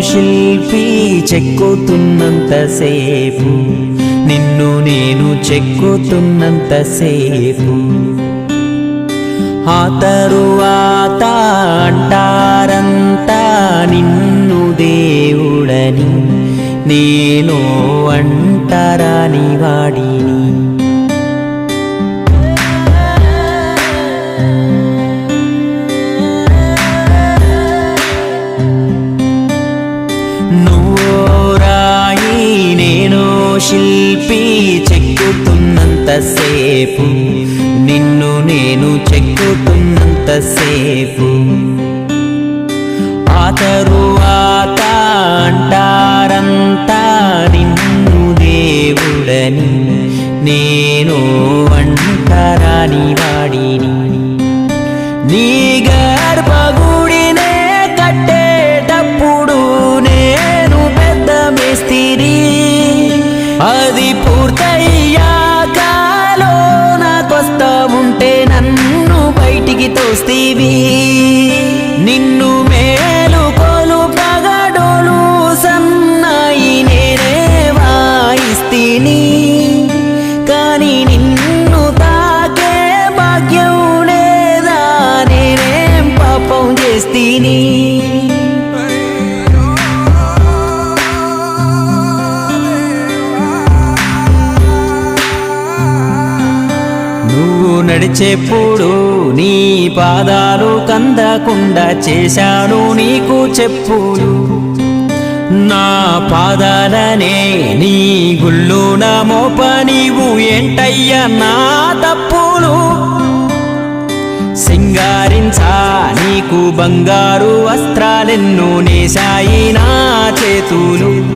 శిల్పి చెక్కుతున్నంతసేపు, నిన్ను నేను చెక్కుతున్నంతసేపు, ఆ తరువాత అంటారంతా నిన్ను దేవుడని, నేను అంటరాని వాడిని. నువ్వో రాయి నేను శిల్పి చెక్కుతున్నంతసేపు, నిన్ను నేను చెక్కుతున్నంతసేపు, ఆ తరువాత అంటారంతా నిన్ను దేవుడని, నేను అంటరాని వాడిని. నీ గర్భగుడినే కట్టేటప్పుడు నేను పెద్ద మేస్తిరి, అది పూర్తయ్యాక లోనకొస్తా ఉంటే నన్ను బయటికి తోస్తీవి. నిన్ను మేలుకొలు పగడోలు సన్నాయి నేనే వాయిస్తిని, కానీ నిన్ను తాకే భాగ్యం లేదా, నేనేం పాపం చేస్తీని. నువ్వు నడిచేప్పుడు నీ పాదాలు కందకుండా చేశాను నీకు చెప్పులు, నా పాదాలనే నీ గుళ్ళున మోప నీవు ఏంటయ్యా నా తప్పులు. సింగారించా నీకు బంగారు వస్త్రాలెన్నో నేశాయి నా చేతులు.